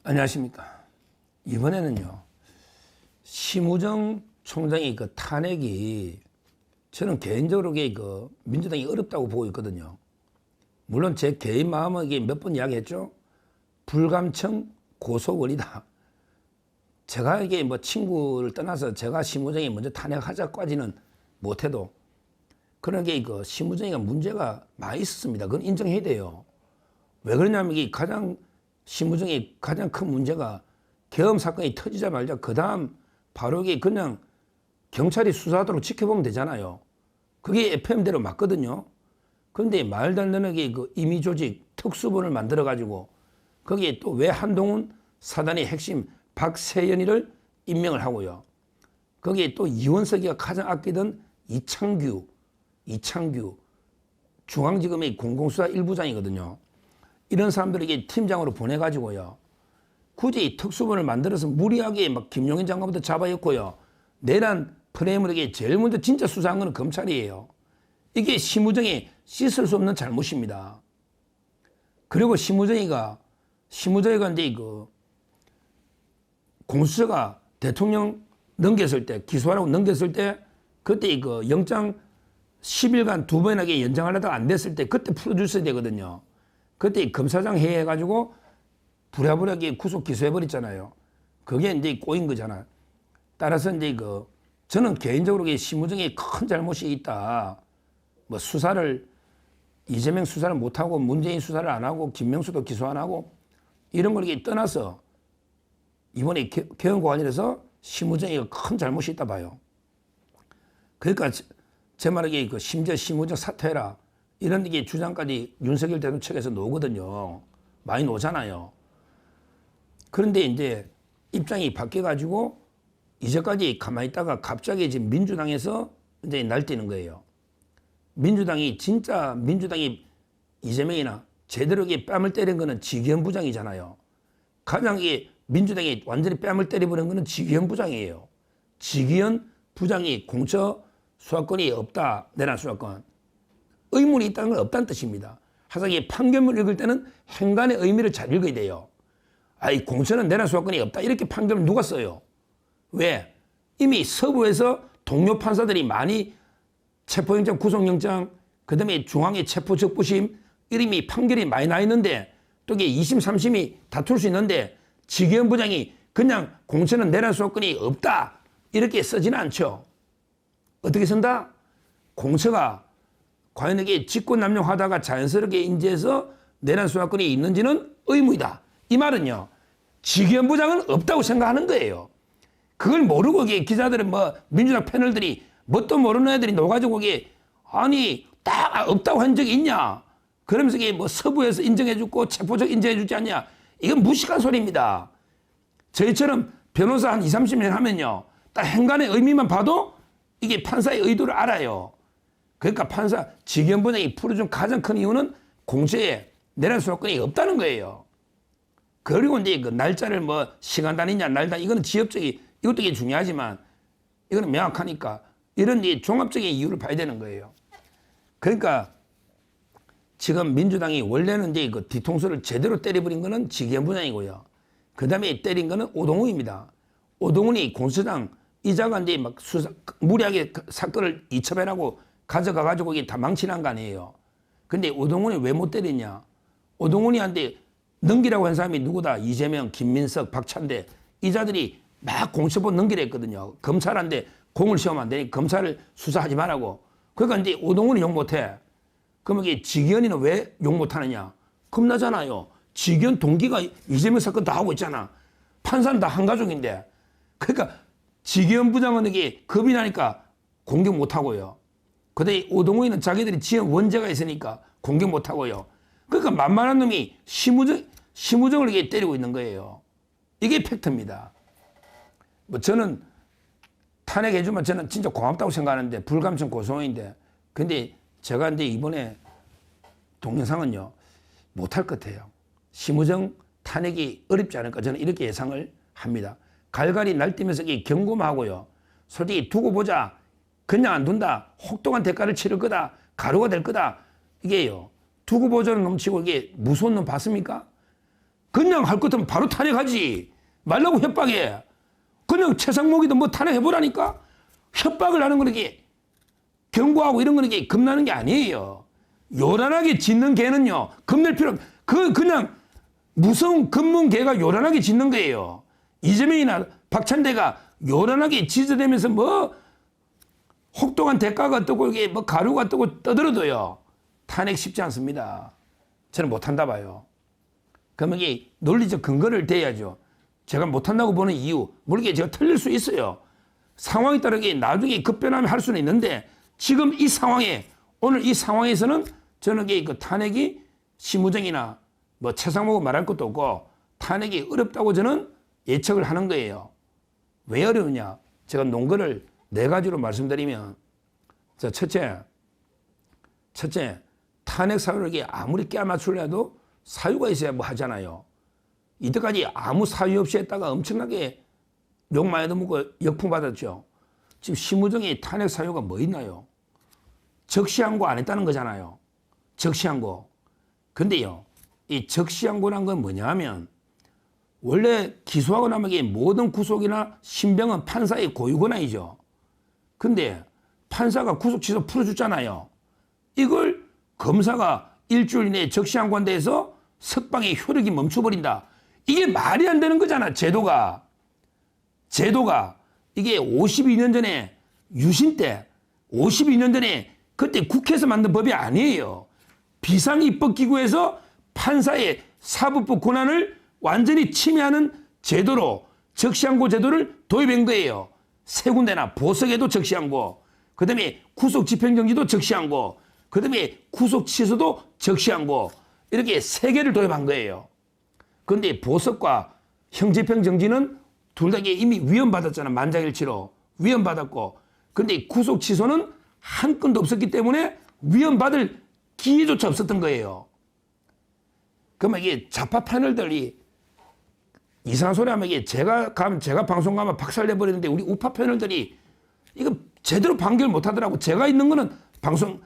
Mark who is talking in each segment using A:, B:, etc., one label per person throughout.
A: 안녕하십니까. 이번에는요, 심우정 총장의 그 탄핵이 저는 개인적으로 그 민주당이 어렵다고 보고 있거든요. 물론 제 개인 마음은 몇 번 이야기했죠. 불감청 고소원이다. 제가 이게 뭐 친구를 떠나서 제가 심우정이 먼저 탄핵하자까지는 못해도 그런 게 그 심우정이가 문제가 많이 있었습니다. 그건 인정해야 돼요. 왜 그러냐면 이게 심우정이 가장 큰 문제가 계엄 사건이 터지자마자 그 다음 바로 이게 그냥 경찰이 수사하도록 지켜보면 되잖아요. 그게 FM대로 맞거든요. 그런데 말도 안 되는 그 임의 조직 특수본을 만들어 가지고 거기에 또 왜 한동훈 사단의 핵심 박세연이를 임명을 하고요. 거기에 또 이원석이가 가장 아끼던 이창규 중앙지검의 공공수사 1부장이거든요. 이런 사람들에게 팀장으로 보내가지고요. 굳이 특수본을 만들어서 무리하게 막 김용현 장관부터 잡아였고요. 내란 프레임을 제일 먼저 진짜 수사한 건 검찰이에요. 이게 심우정이 씻을 수 없는 잘못입니다. 그리고 심우정이가 이제 그 공수처가 대통령 넘겼을 때, 기소하라고 넘겼을 때, 그때 그 영장 10일간 두 번이나 연장하려다가 안 됐을 때, 그때 풀어줬어야 되거든요. 그때 검사장 회의해가지고 부랴부랴하게 구속 기소해버렸잖아요. 그게 이제 꼬인 거잖아. 따라서 이제 저는 개인적으로 심우정이 큰 잘못이 있다. 뭐 이재명 수사를 못하고 문재인 수사를 안 하고 김명수도 기소 안 하고 이런 걸 떠나서 이번에 개헌과 관련해서 심우정이가 큰 잘못이 있다 봐요. 그러니까 제 말에 심지어 심우정 사퇴해라. 이런 주장까지 윤석열 대통령 측에서 나오거든요. 많이 나오잖아요. 그런데 이제 입장이 바뀌어가지고 이제까지 가만히 있다가 갑자기 지금 민주당에서 이제 날뛰는 거예요. 민주당이 이재명이나 제대로 뺨을 때린 거는 지기현 부장이잖아요. 가장 민주당이 완전히 뺨을 때려버린 거는 지기현 부장이에요. 지기현 부장이 공처 수사권이 없다. 내란 수사권. 의문이 있다는 건 없다는 뜻입니다. 항상 판결문을 읽을 때는 행간의 의미를 잘 읽어야 돼요. 공처는 내란 수사권이 없다. 이렇게 판결을 누가 써요? 왜? 이미 서부에서 동료 판사들이 많이 체포영장, 구속영장, 그 다음에 중앙의 체포적부심, 이름이 판결이 많이 나 있는데 또 이게 2심, 3심이 다툴 수 있는데 지기현 부장이 그냥 공처는 내란 수사권이 없다. 이렇게 쓰지는 않죠. 어떻게 쓴다? 공처가 과연 이게 직권남용하다가 자연스럽게 인지해서 내란 수사권이 있는지는 의무이다. 이 말은요, 지기현 부장은 없다고 생각하는 거예요. 그걸 모르고 기자들은 민주당 패널들이 뭣도 모르는 애들이 나와가지고 딱 없다고 한 적이 있냐? 그러면서 서부에서 인정해주고 체포적 인정해주지 않냐? 이건 무식한 소리입니다. 저희처럼 변호사 한 20, 30년 하면요, 딱 행간의 의미만 봐도 이게 판사의 의도를 알아요. 그러니까 지기현 부장이 풀어준 가장 큰 이유는 공처에 내란 수사권이 없다는 거예요. 그리고 이제 날짜를 시간 단위냐, 날 단위, 이거는 지엽적이, 이것도 중요하지만 이거는 명확하니까 이런 종합적인 이유를 봐야 되는 거예요. 그러니까 지금 민주당이 원래는 이제 뒤통수를 제대로 때려버린 거는 지기현 부장이고요. 그 다음에 때린 거는 오동훈입니다. 오동훈이 공수처장 이자가 이제 무리하게 사건을 이첩해라고 가져가가지고 이게 다 망치난 거 아니에요. 근데 오동훈이 왜 못 때리냐? 오동훈이한테 넘기라고 한 사람이 누구다? 이재명, 김민석, 박찬대. 이자들이 막 공수처법 넘기라 했거든요. 검찰한테 공을 세우면 안 되니 검찰을 수사하지 말라고. 그러니까 이제 오동훈이 욕 못해. 그럼 이게 지기현이는 왜 욕 못하느냐? 겁나잖아요. 지기현 동기가 이재명 사건 다 하고 있잖아. 판사는 다 한 가족인데. 그러니까 지기현 부장은 이게 겁이 나니까 공격 못하고요. 근데 오동훈이는 자기들이 지은 원죄가 있으니까 공격 못하고요. 그러니까 만만한 놈이 심우정을 이게 때리고 있는 거예요. 이게 팩트입니다. 저는 탄핵해주면 저는 진짜 고맙다고 생각하는데 불감청 고소인데 근데 제가 이제 이번에 동영상은요 못할 것 같아요. 심우정 탄핵이 어렵지 않을까 저는 이렇게 예상을 합니다. 갈갈이 날뛰면서 경고만 하고요. 솔직히 두고 보자. 그냥 안 둔다. 혹독한 대가를 치를 거다. 가루가 될 거다. 이게요. 두고 보자는 놈치고 이게 무서운 놈 봤습니까? 그냥 할 것 같으면 바로 탄핵하지. 말라고 협박해. 그냥 최상목이도 뭐 탄핵해보라니까. 협박을 하는 거는 게 경고하고 이런 거는 게 겁나는 게 아니에요. 요란하게 짖는 개는요. 겁낼 필요 그냥 무서운 검문개가 요란하게 짖는 거예요. 이재명이나 박찬대가 요란하게 짖어대면서 뭐 혹독한 대가가 뜨고 이게 뭐 가루가 뜨고 떠들어도요. 탄핵 쉽지 않습니다. 저는 못한다 봐요. 그러면 이게 논리적 근거를 대야죠. 제가 못한다고 보는 이유, 물론 제가 틀릴 수 있어요. 상황에 따르게 나중에 급변하면 할 수는 있는데 지금 이 상황에 오늘 이 상황에서는 저는 그 탄핵이 심우정이나 뭐 최상목은 말할 것도 없고 탄핵이 어렵다고 저는 예측을 하는 거예요. 왜 어려우냐? 제가 논거를 4가지로 말씀드리면, 자, 첫째, 탄핵 사유를 아무리 깨맞추려 해도 사유가 있어야 뭐 하잖아요. 이때까지 아무 사유 없이 했다가 엄청나게 욕 많이 먹고 역풍 받았죠. 지금 심우정이 탄핵 사유가 뭐 있나요? 적시항고 안 했다는 거잖아요. 적시항고. 근데요, 이 적시항고란 건 뭐냐 하면 원래 기소하고 나면 모든 구속이나 신병은 판사의 고유 권한이죠. 근데 판사가 구속 취소 풀어줬잖아요. 이걸 검사가 일주일 내에 적시항고한 데에서 석방의 효력이 멈춰버린다. 이게 말이 안 되는 거잖아. 제도가 이게 52년 전에 유신 때 52년 전에 그때 국회에서 만든 법이 아니에요. 비상입법기구에서 판사의 사법부 권한을 완전히 침해하는 제도로 적시항고 제도를 도입한 거예요. 세 군데나 보석에도 적시항고, 그 다음에 구속집행정지도 적시항고, 그 다음에 구속취소도 적시항고, 이렇게 3개를 도입한 거예요. 그런데 보석과 형집행정지는 둘 다 이미 위헌받았잖아. 만장일치로 위헌받았고, 근데 구속취소는 한 건도 없었기 때문에 위헌받을 기회조차 없었던 거예요. 그러면 이게 좌파 패널들이 이상한 소리 하면 이게 제가 방송 가면 박살내버리는데 우리 우파 패널들이 이거 제대로 판결 못 하더라고. 제가 있는 거는 방송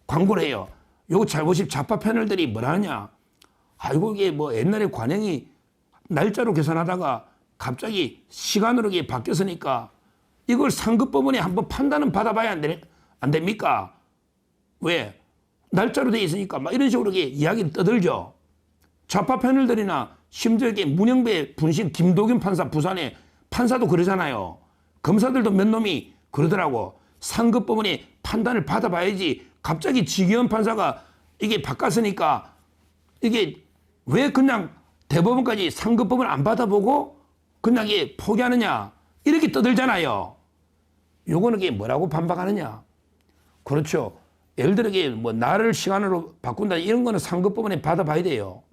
A: 광고를 해요. 요거 잘 보시 좌파 패널들이 뭐라 하냐. 아이고 이게 뭐 옛날에 관행이 날짜로 계산하다가 갑자기 시간으로 이게 바뀌었으니까 이걸 상급법원에 한번 판단은 받아봐야 안 됩니까? 왜? 날짜로 돼 있으니까 막 이런 식으로 이야기를 떠들죠. 좌파 패널들이나 심지어 문영배 분신 김도균 판사 부산에 판사도 그러잖아요. 검사들도 몇 놈이 그러더라고. 상급법원에 판단을 받아봐야지. 갑자기 지기현 판사가 이게 바꿨으니까 이게 왜 그냥 대법원까지 상급법을 안 받아보고 그냥 이게 포기하느냐. 이렇게 떠들잖아요. 요거는 이게 뭐라고 반박하느냐. 그렇죠. 예를 들어 이게 뭐 날을 시간으로 바꾼다 이런 거는 상급법원에 받아봐야 돼요.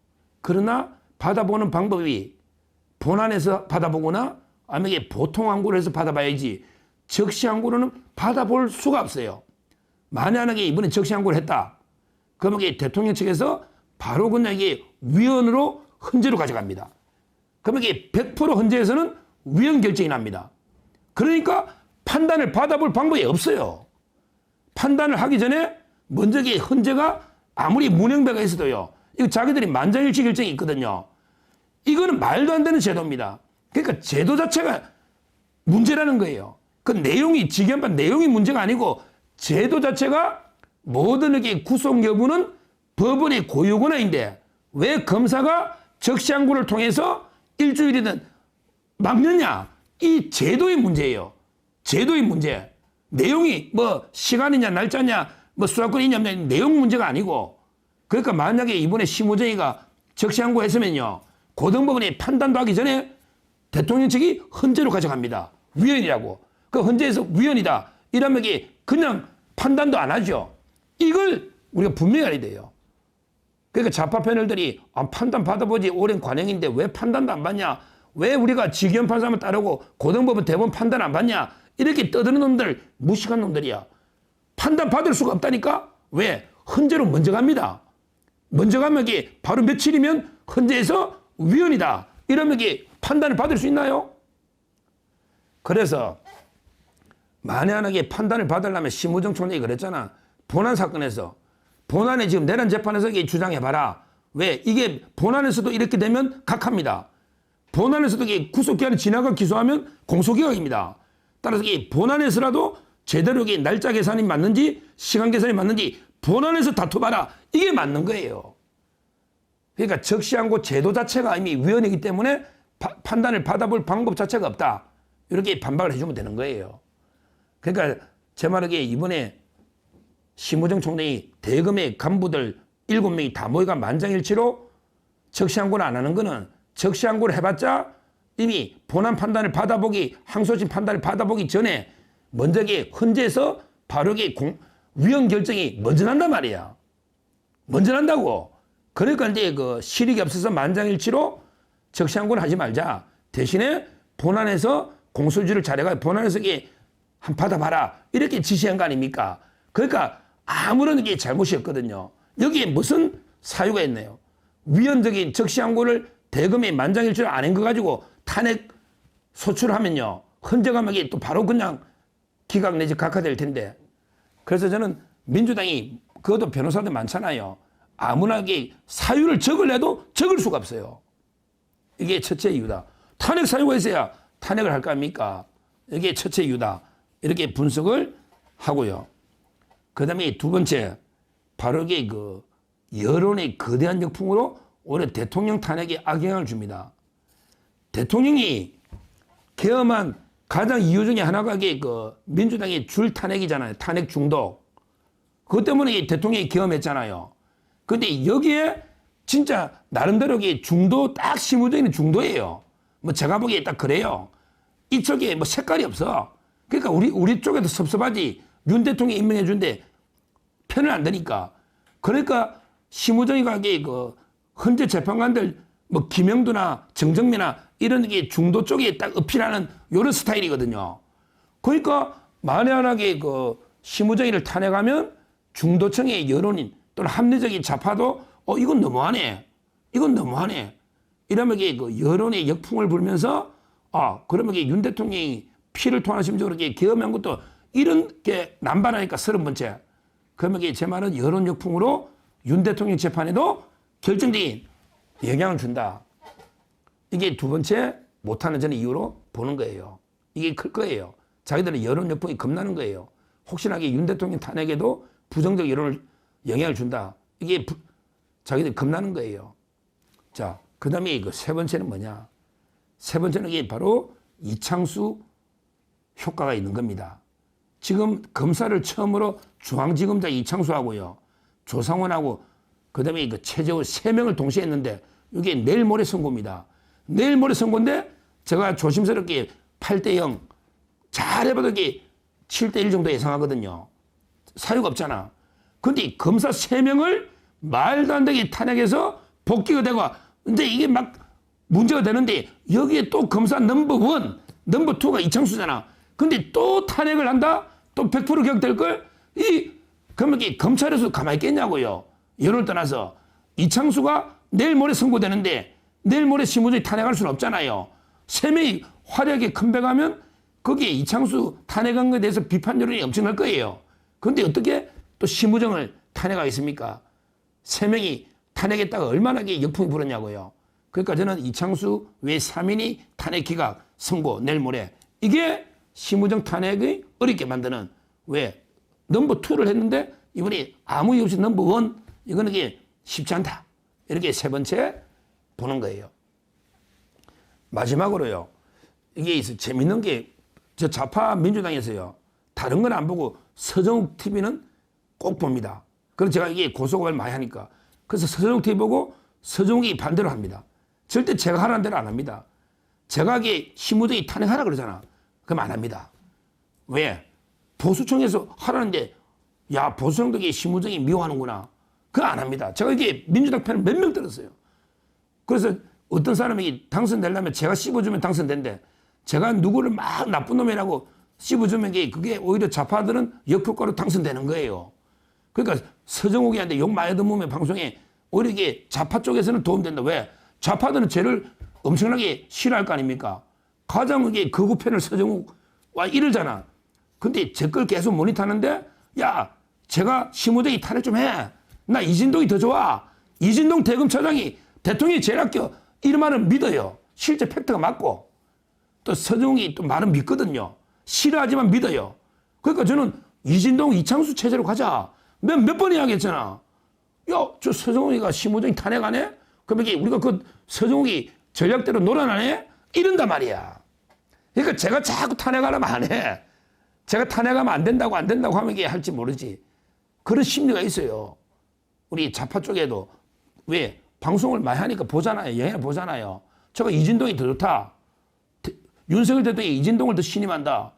A: 그러나 받아보는 방법이 본안에서 받아보거나 아니면 이게 보통항고를 해서 받아봐야지 적시항고로는 받아볼 수가 없어요. 만약에 이번에 적시항고를 했다. 그러면 이게 대통령 측에서 바로 그냥 이게 위헌으로 헌재로 가져갑니다. 그러면 이게 100% 헌재에서는 위헌 결정이 납니다. 그러니까 판단을 받아볼 방법이 없어요. 판단을 하기 전에 먼저 이게 헌재가 아무리 문영배가 있어도요. 이거 자기들이 만장일치 결정이 있거든요. 이거는 말도 안 되는 제도입니다. 그러니까 제도 자체가 문제라는 거예요. 그 내용이 직연판 내용이 문제가 아니고 제도 자체가 모든 이렇게 구속 여부는 법원의 고유 권한인데 왜 검사가 적시항고를 통해서 일주일이든 막느냐? 이 제도의 문제예요. 제도의 문제. 내용이 뭐 시간이냐 날짜냐 뭐 수사권이 있냐 없냐 내용 문제가 아니고 그러니까 만약에 이번에 심우정이가 적시항고 했으면요. 고등법원이 판단도 하기 전에 대통령 측이 헌재로 가져갑니다. 위헌이라고. 그 헌재에서 위헌이다. 이러면 이게 그냥 판단도 안 하죠. 이걸 우리가 분명히 알아야 돼요. 그러니까 좌파 패널들이 판단 받아보지 오랜 관행인데 왜 판단도 안 받냐. 왜 우리가 직위원 판사만 따르고 고등법원 대법원 판단 안 받냐. 이렇게 떠드는 놈들 무식한 놈들이야. 판단 받을 수가 없다니까. 왜? 헌재로 먼저 갑니다. 먼저 가면 이게 바로 며칠이면 헌재에서 위헌이다. 이러면 이게 판단을 받을 수 있나요? 그래서 만약에 판단을 받으려면 심우정 총장이 그랬잖아. 본안 사건에서 본안에 지금 내란 재판에서 이게 주장해봐라. 왜? 이게 본안에서도 이렇게 되면 각하입니다. 본안에서도 이게 구속기한이 지나가 기소하면 공소기각입니다. 따라서 이 본안에서라도 제대로 이게 날짜 계산이 맞는지 시간 계산이 맞는지 본안에서 다퉈봐라. 이게 맞는 거예요. 그러니까 적시항고 제도 자체가 이미 위헌이기 때문에 판단을 받아볼 방법 자체가 없다. 이렇게 반박을 해주면 되는 거예요. 그러니까 제 말은 이번에 심우정 총장이 대검의 간부들 7명이 다 모여가 만장일치로 적시항고를 안 하는 거는 적시항고를 해봤자 이미 본안 판단을 받아보기, 항소심 판단을 받아보기 전에 먼저 헌재에서 바로 위헌 결정이 먼저 난단 말이야. 먼저 난다고. 그러니까 이제 그 실익이 없어서 만장일치로 적시항고를 하지 말자. 대신에 본안에서 공소유지를 잘해가 본안에서 한 받아봐라. 이렇게 지시한 거 아닙니까? 그러니까 아무런 게 잘못이었거든요. 여기에 무슨 사유가 있네요. 위헌적인 적시항고를 대검이 만장일치로 안 한 거 가지고 탄핵 소출하면요. 헌재가면 또 바로 그냥 기각 내지 각하될 텐데. 그래서 저는 민주당이 그것도 변호사들 많잖아요. 아무나 사유를 적으려도 적을 수가 없어요. 이게 첫째 이유다. 탄핵 사유가 있어야 탄핵을 할까 합니까? 이게 첫째 이유다. 이렇게 분석을 하고요. 그 다음에 두 번째, 바로 여론의 거대한 역풍으로 오히려 대통령 탄핵에 악영향을 줍니다. 대통령이 계엄한 가장 이유 중에 하나가 민주당의 줄 탄핵이잖아요. 탄핵 중독. 그것 때문에 대통령이 계엄했잖아요. 근데 여기에 진짜 나름대로 중도 딱 심우정인 중도예요. 뭐 제가 보기에 딱 그래요. 이쪽에 뭐 색깔이 없어. 그러니까 우리 쪽에도 섭섭하지. 윤 대통령이 임명해 준데 편을 안 드니까. 그러니까 심우정이가 헌재 재판관들 뭐 김영두나 정정미나 이런 중도 쪽에 딱 어필하는 이런 스타일이거든요. 그러니까 만연하게 심우정이를 탄핵하면 중도층의 여론인 또는 합리적인 좌파도 이건 너무하네. 이건 너무하네. 이러면 여론의 역풍을 불면서 그러면 윤 대통령이 피를 토하는 심적으로 계엄한 것도 이런 게 남발하니까 30번째. 그러면 제 말은 여론 역풍으로 윤 대통령 재판에도 결정적인 영향을 준다. 이게 두 번째 못하는 저는 이유로 보는 거예요. 이게 클 거예요. 자기들은 여론 역풍이 겁나는 거예요. 혹시나 윤 대통령 탄핵에도 부정적 여론을 영향을 준다. 이게 자기들 겁나는 거예요. 자, 그 다음에 세 번째는 뭐냐? 세 번째는 이게 바로 이창수 효과가 있는 겁니다. 지금 검사를 처음으로 중앙지검장 이창수하고요, 조상원하고 그 다음에 최재호 3명을 동시에 했는데 이게 내일 모레 선고입니다. 내일 모레 선고인데 제가 조심스럽게 8대0 잘해봐도 이게 7대1 정도 예상하거든요. 사유가 없잖아. 근데 검사 3명을 말도 안 되게 탄핵해서 복귀가 되고, 근데 이게 막 문제가 되는데 여기에 또 검사 넘버1, 넘버2가 이창수잖아. 근데 또 탄핵을 한다? 또 100% 기각될걸? 그러면 검찰에서 가만히 있겠냐고요. 여론을 떠나서. 이창수가 내일 모레 선고되는데 내일 모레 심우정이 탄핵할 수는 없잖아요. 3명이 화려하게 컴백하면 거기에 이창수 탄핵한 것에 대해서 비판 여론이 엄청날 거예요. 그런데 어떻게 또 심우정을 탄핵하겠습니까? 3명이 탄핵했다가 얼마나 역풍이 불었냐고요. 그러니까 저는 이창수 외 3인이 탄핵 기각 선고 내일 모레, 이게 심우정 탄핵이 어렵게 만드는, 왜 넘버2를 했는데 이번에 아무 이유 없이 넘버1, 이거는 쉽지 않다. 이렇게 세 번째 보는 거예요. 마지막으로요, 이게 재밌는 게 저 좌파 민주당에서요, 다른 건 안 보고 서정욱 TV는 꼭 봅니다. 그래서 제가 이게 고소고발 많이 하니까. 그래서 서정욱 TV 보고 서정욱이 반대로 합니다. 절대 제가 하라는 대로 안 합니다. 제가 이게 심우정이 탄핵하라 그러잖아. 그럼 안 합니다. 왜? 보수청에서 하라는데, 야, 보수청도 이게 심우정이 미워하는구나. 그거 안 합니다. 제가 이게 민주당 편을 몇 명 들었어요. 그래서 어떤 사람이 당선되려면 제가 씹어주면 당선된대. 제가 누구를 막 나쁜 놈이라고 씹어주면 그게 오히려 좌파들은 역효과로 당선되는 거예요. 그러니까 서정욱이한테 욕 많이 듣으면 방송에 오히려 이게 좌파 쪽에서는 도움된다. 왜? 좌파들은 쟤를 엄청나게 싫어할 거 아닙니까? 가장 이게 극우 편을 서정욱와 이러잖아. 근데 제 걸 계속 모니터하는데, 야, 제가 심우정이 탄핵 좀 해. 나 이진동이 더 좋아. 이진동 대검차장이 대통령이 제일 아껴 이런 말을 믿어요. 실제 팩트가 맞고 또 서정욱이 또 말은 믿거든요. 싫어하지만 믿어요. 그러니까 저는 이진동 이창수 체제로 가자. 몇 번 이야기했잖아. 야, 저 서정욱이가 심우정이 탄핵하네? 그럼 이게 우리가 그 서정욱이 전략대로 놀아나네? 이런단 말이야. 그러니까 제가 자꾸 탄핵하려면 안 해. 제가 탄핵하면 안 된다고 하면 이게 할지 모르지. 그런 심리가 있어요. 우리 좌파 쪽에도 왜 방송을 많이 하니까 보잖아요. 영향을 보잖아요. 저거 이진동이 더 좋다. 윤석열 대통령이 이진동을 더 신임한다.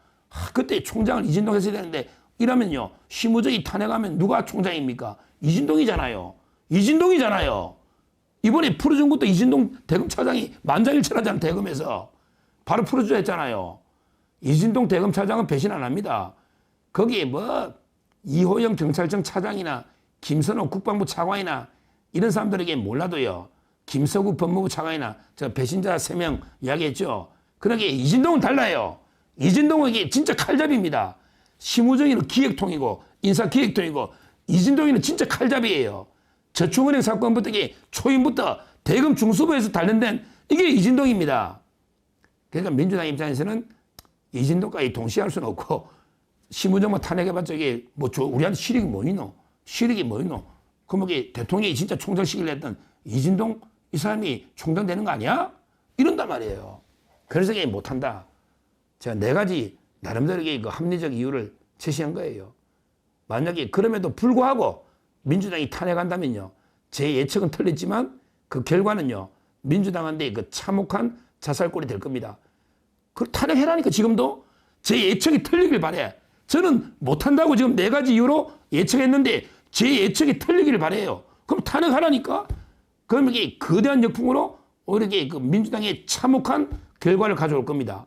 A: 그때 총장을 이진동 했어야 되는데 이러면요. 심우정이 탄핵하면 누가 총장입니까? 이진동이잖아요. 이진동이잖아요. 이번에 풀어준 것도 이진동 대검차장이 만장일치하잖아요. 대검에서. 바로 풀어주자 했잖아요. 이진동 대검차장은 배신 안 합니다. 거기에 뭐 이호영 경찰청 차장이나 김선호 국방부 차관이나 이런 사람들에게 몰라도요. 김서구 법무부 차관이나 저 배신자 3명 이야기했죠. 그러기에 이진동은 달라요. 이진동은 이게 진짜 칼잡이입니다. 심우정이는 기획통이고 인사기획통이고 이진동이는 진짜 칼잡이에요. 저축은행 사건부터 이게 초임부터 대검 중수부에서 단련된 이게 이진동입니다. 그러니까 민주당 입장에서는 이진동까지 동시에 할 수는 없고 심우정만 탄핵해봤자 이게 뭐 우리한테 실익이 뭐 있노? 실익이 뭐 있노? 그럼 이게 대통령이 진짜 총장 시키려 했던 이진동 이 사람이 총장 되는 거 아니야? 이런단 말이에요. 그래서 이게 못한다. 제가 4가지 나름대로 그 합리적 이유를 제시한 거예요. 만약에 그럼에도 불구하고 민주당이 탄핵한다면요. 제 예측은 틀렸지만 그 결과는요. 민주당한테 그 참혹한 자살골이 될 겁니다. 그 탄핵해라니까 지금도 제 예측이 틀리길 바래. 저는 못한다고 지금 4가지 이유로 예측했는데 제 예측이 틀리길 바래요. 그럼 탄핵하라니까? 그럼 이게 거대한 역풍으로 오히려 이게 그 민주당의 참혹한 결과를 가져올 겁니다.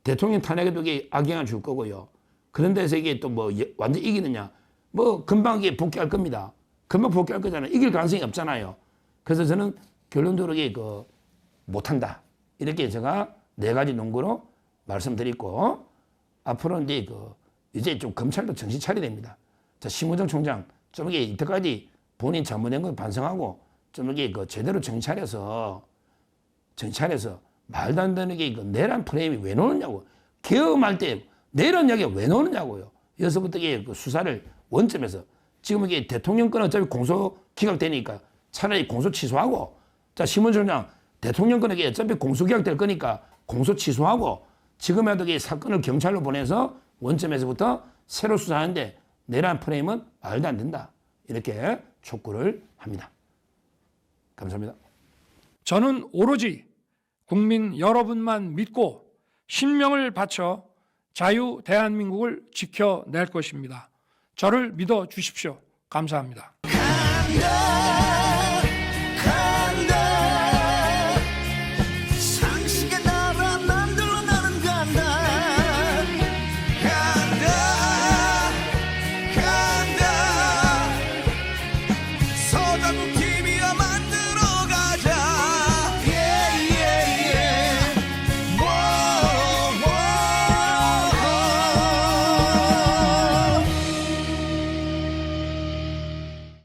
A: 대통령 탄핵에도 이게 악영향을 줄 거고요. 그런 데서 이게 또 뭐 완전 이기느냐? 뭐 금방 이게 복귀할 겁니다. 금방 복귀할 거잖아요. 이길 가능성이 없잖아요. 그래서 저는 결론적으로 이게 그 못한다. 이렇게 제가 4가지 논거로 말씀드리고 앞으로 이제 좀 검찰도 정신 차려야 됩니다. 자, 심우정 총장 좀 이게 이때까지 본인 잘못된 걸 반성하고 좀 이게 그 제대로 정신 차려서 말도 안 되는 게 그 내란 프레임이 왜 나오느냐고. 개엄할 때 내란 이야기가 왜 나오느냐고요. 여기서부터 이게 그 수사를 원점에서 지금 이게 대통령 건 어차피 공소 기각되니까 차라리 공소 취소하고 자, 심우정 총장 대통령 건에게 어차피 공소 기각될 거니까 공소 취소하고 지금이라도 이 사건을 경찰로 보내서 원점에서부터 새로 수사하는데 내란 프레임은 말도 안 된다. 이렇게 촉구를 합니다. 감사합니다.
B: 저는 오로지 국민 여러분만 믿고 신명을 바쳐 자유 대한민국을 지켜낼 것입니다. 저를 믿어 주십시오. 감사합니다.